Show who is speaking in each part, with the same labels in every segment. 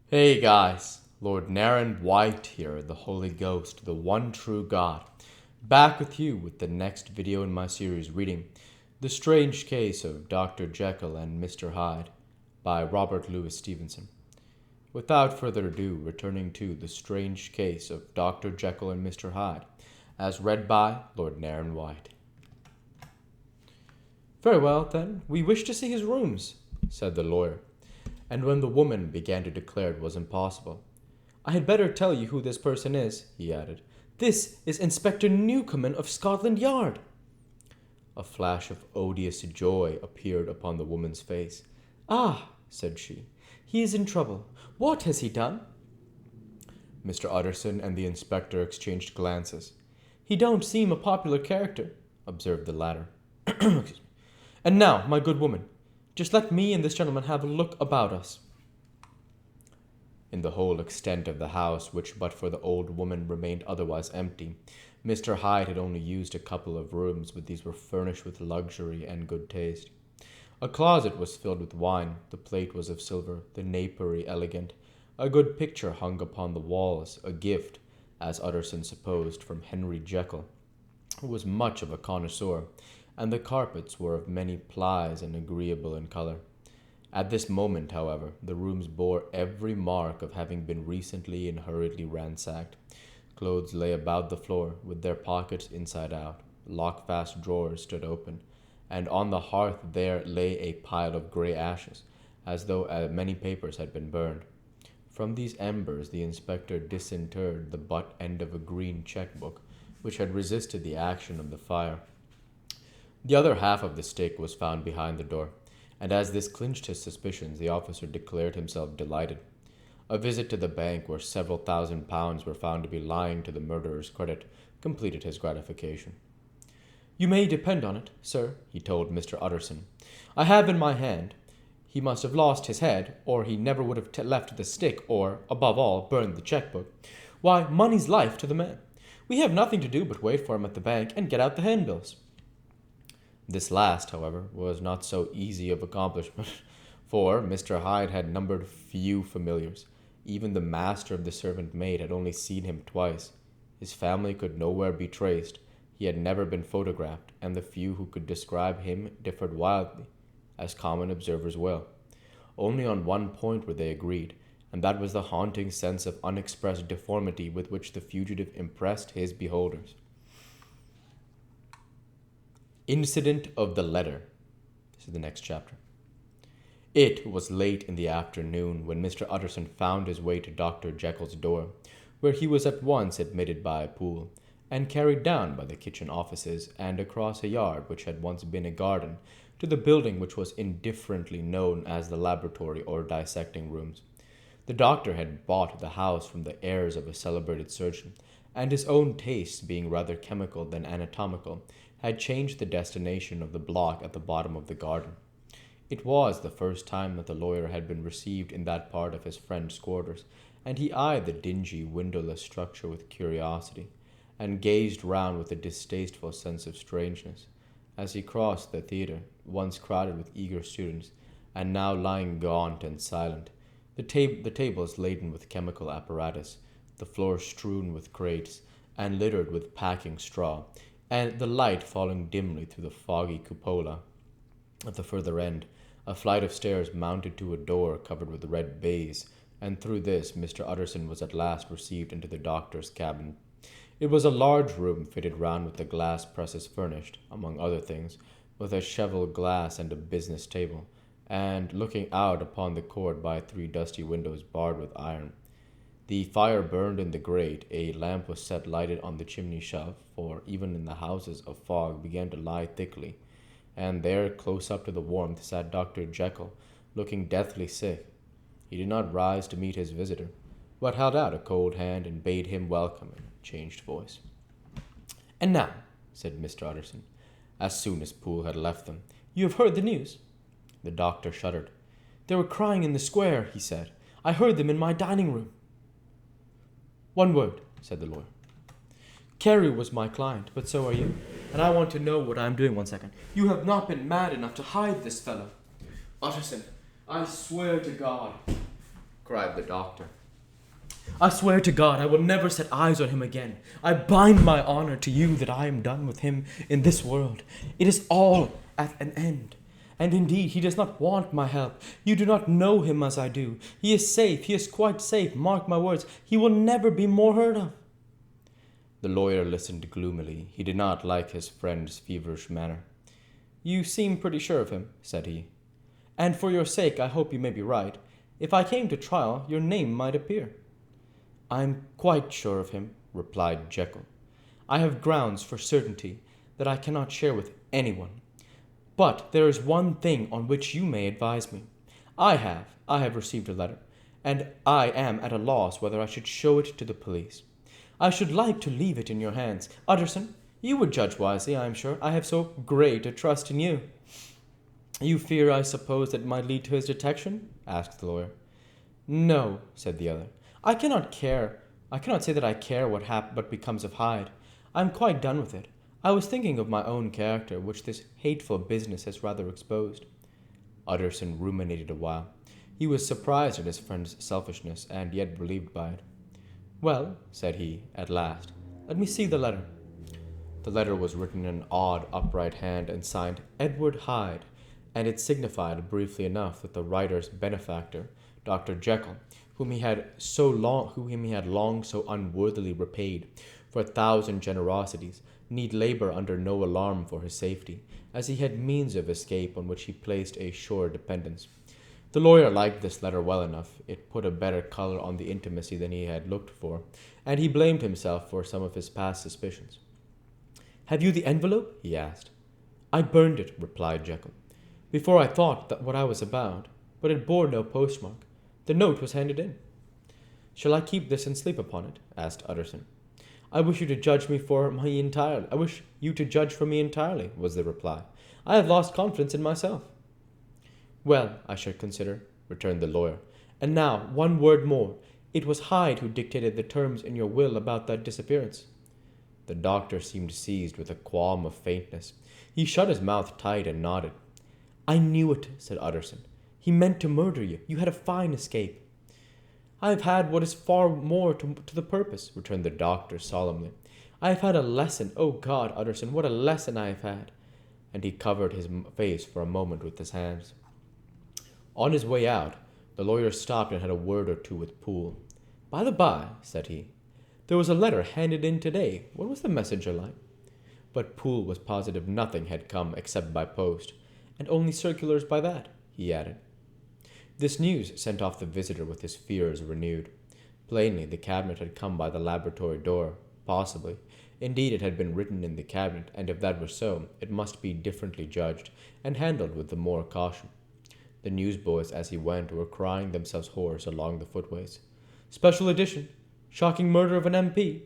Speaker 1: Hey guys, Lord Naren White here, the Holy Ghost, the one true God, back with you with the next video in my series reading The Strange Case of Dr. Jekyll and Mr. Hyde by Robert Louis Stevenson. Without further ado, returning to The Strange Case of Dr. Jekyll and Mr. Hyde, as read by Lord Naren White. Very well, then, we wish to see his rooms, said the lawyer. And when the woman began to declare it was impossible, "I had better tell you who this person is," he added. "This is Inspector Newcomen of Scotland Yard." A flash of odious joy appeared upon the woman's face. "Ah," said she, "he is in trouble. What has he done?" Mr. Utterson and the inspector exchanged glances. "He don't seem a popular character," observed the latter. "And now, my good woman, just let me and this gentleman have a look about us." In the whole extent of the house, which but for the old woman remained otherwise empty, Mr. Hyde had only used a couple of rooms, but these were furnished with luxury and good taste. A closet was filled with wine, the plate was of silver, the napery elegant, a good picture hung upon the walls, a gift, as Utterson supposed, from Henry Jekyll, who was much of a connoisseur, and the carpets were of many plies and agreeable in color. At this moment, however, the rooms bore every mark of having been recently and hurriedly ransacked. Clothes lay about the floor, with their pockets inside out. Lock-fast drawers stood open, and on the hearth there lay a pile of grey ashes, as though many papers had been burned. From these embers the inspector disinterred the butt end of a green cheque-book, which had resisted the action of the fire. The other half of the stick was found behind the door, and as this clinched his suspicions, the officer declared himself delighted. A visit to the bank, where several £1,000s were found to be lying to the murderer's credit, completed his gratification. "You may depend on it, sir," he told Mr. Utterson. "I have in my hand. He must have lost his head, or he never would have left the stick, or, above all, burned the cheque-book. Why, money's life to the man. We have nothing to do but wait for him at the bank and get out the handbills." This last, however, was not so easy of accomplishment, for Mr. Hyde had numbered few familiars. Even the master of the servant maid had only seen him twice. His family could nowhere be traced. He had never been photographed, and the few who could describe him differed wildly, as common observers will. Only on one point were they agreed, and that was the haunting sense of unexpressed deformity with which the fugitive impressed his beholders. Incident of the letter. This is the next chapter. It was late in the afternoon when Mr. Utterson found his way to Dr. Jekyll's door, where he was at once admitted by a pool, and carried down by the kitchen offices, and across a yard which had once been a garden, to the building which was indifferently known as the laboratory or dissecting rooms. The doctor had bought the house from the heirs of a celebrated surgeon, and his own tastes being rather chemical than anatomical, had changed the destination of the block at the bottom of the garden. It was the first time that the lawyer had been received in that part of his friend's quarters, and he eyed the dingy, windowless structure with curiosity, and gazed round with a distasteful sense of strangeness. As he crossed the theatre, once crowded with eager students, and now lying gaunt and silent, the tables laden with chemical apparatus, the floor strewn with crates, and littered with packing straw, and the light falling dimly through the foggy cupola. At the further end, a flight of stairs mounted to a door covered with red baize, and through this Mr. Utterson was at last received into the doctor's cabin. It was a large room fitted round with the glass presses furnished, among other things, with a cheval glass and a business table, and looking out upon the court by 3 dusty windows barred with iron. The fire burned in the grate, a lamp was set lighted on the chimney shelf, for even in the houses a fog began to lie thickly, and there, close up to the warmth, sat Dr. Jekyll, looking deathly sick. He did not rise to meet his visitor, but held out a cold hand and bade him welcome in a changed voice. "And now," said Mr. Utterson, as soon as Poole had left them, "you have heard the news?" The doctor shuddered. "They were crying in the square," he said. "I heard them in my dining-room." "One word," said the lawyer. "Carey was my client, but so are you, and I want to know what I am doing. 1 second. You have not been mad enough to hide this fellow?" "Utterson, I swear to God." cried the doctor.
Speaker 2: I swear to God I will never set eyes on him again. I bind my honor to you that I am done with him in this world. It is all at an end. And indeed, he does not want my help. You do not know him as I do. He is safe. He is quite safe. Mark my words. He will never be more heard of.
Speaker 1: The lawyer listened gloomily. He did not like his friend's feverish manner. You seem pretty sure of him, said he. And for your sake, I hope you may be right. If I came to trial, your name might appear. I am quite sure of him, replied Jekyll. I have grounds for certainty that I cannot share with anyone. But there is one thing on which you may advise me. I have received a letter, and I am at a loss whether I should show it to the police. I should like to leave it in your hands. Utterson, you would judge wisely, I am sure. I have so great a trust in you. You fear, I suppose, that it might lead to his detection? Asked the lawyer. No, said the other. I cannot say that I care what becomes of Hyde. I am quite done with it. I was thinking of my own character, which this hateful business has rather exposed. Utterson ruminated a while. He was surprised at his friend's selfishness, and yet relieved by it. Well, said he, at last, let me see the letter. The letter was written in an odd, upright hand and signed Edward Hyde, and it signified briefly enough that the writer's benefactor, Dr. Jekyll, whom he had long so unworthily repaid for 1,000 generosities, need labor under no alarm for his safety, as he had means of escape on which he placed a sure dependence. The lawyer liked this letter well enough. It put a better color on the intimacy than he had looked for, and he blamed himself for some of his past suspicions. Have you the envelope? He asked. I burned it, replied Jekyll, before I thought that what I was about, but it bore no postmark. The note was handed in. Shall I keep this and sleep upon it? Asked Utterson. I wish you to judge for me entirely, was the reply. I have lost confidence in myself. Well, I should consider, returned the lawyer. And now, one word more. It was Hyde who dictated the terms in your will about that disappearance. The doctor seemed seized with a qualm of faintness. He shut his mouth tight and nodded. I knew it, said Utterson. He meant to murder you. You had a fine escape. I have had what is far more to the purpose, returned the doctor solemnly. I have had a lesson. Oh God, Utterson, what a lesson I have had. And he covered his face for a moment with his hands. On his way out, the lawyer stopped and had a word or two with Poole. By the by, said he, there was a letter handed in today. What was the messenger like? But Poole was positive nothing had come except by post, and only circulars by that, he added. This news sent off the visitor with his fears renewed. Plainly, the cabinet had come by the laboratory door, possibly. Indeed, it had been written in the cabinet, and if that were so, it must be differently judged, and handled with the more caution. The newsboys, as he went, were crying themselves hoarse along the footways. Special edition! Shocking murder of an MP!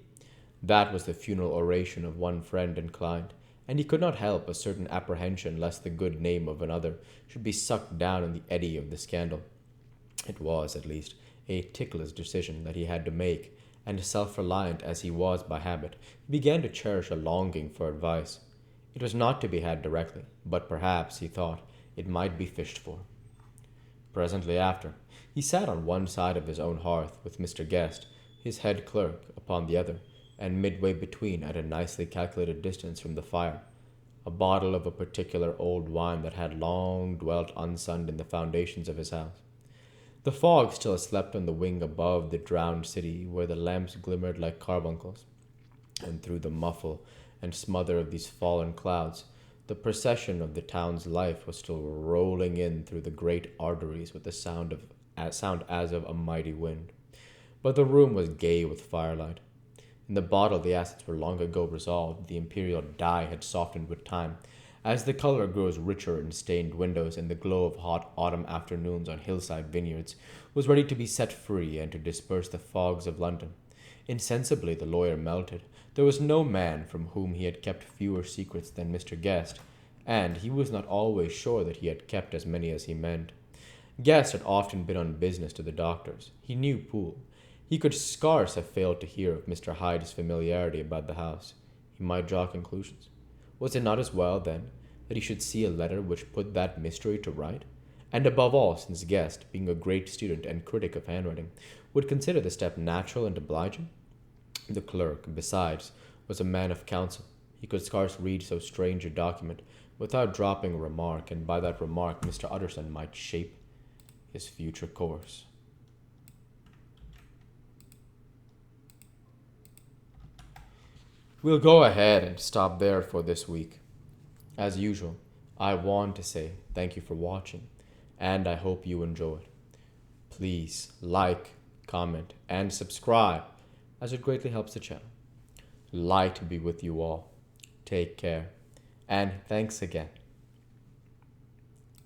Speaker 1: That was the funeral oration of one friend and client, and he could not help a certain apprehension lest the good name of another should be sucked down in the eddy of the scandal. It was, at least, a ticklish decision that he had to make, and self-reliant as he was by habit, he began to cherish a longing for advice. It was not to be had directly, but perhaps, he thought, it might be fished for. Presently after, he sat on one side of his own hearth with Mr. Guest, his head clerk, upon the other, and midway between, at a nicely calculated distance from the fire, a bottle of a particular old wine that had long dwelt unsunned in the foundations of his house. The fog still slept on the wing above the drowned city, where the lamps glimmered like carbuncles, and through the muffle and smother of these fallen clouds, the procession of the town's life was still rolling in through the great arteries with the sound as of a mighty wind. But the room was gay with firelight. In the bottle the acids were long ago resolved, the imperial dye had softened with time. As the color grows richer in stained windows, and the glow of hot autumn afternoons on hillside vineyards was ready to be set free and to disperse the fogs of London. Insensibly the lawyer melted. There was no man from whom he had kept fewer secrets than Mr. Guest, and he was not always sure that he had kept as many as he meant. Guest had often been on business to the doctors. He knew Poole. He could scarce have failed to hear of Mr. Hyde's familiarity about the house. He might draw conclusions. Was it not as well, then, that he should see a letter which put that mystery to right? And above all, since Guest, being a great student and critic of handwriting, would consider the step natural and obliging. The clerk, besides, was a man of counsel. He could scarce read so strange a document without dropping a remark, and by that remark Mr. Utterson might shape his future course. We'll go ahead and stop there for this week. As usual, I want to say thank you for watching, and I hope you enjoyed. Please like, comment, and subscribe, as it greatly helps the channel. Light be with you all. Take care, and thanks again.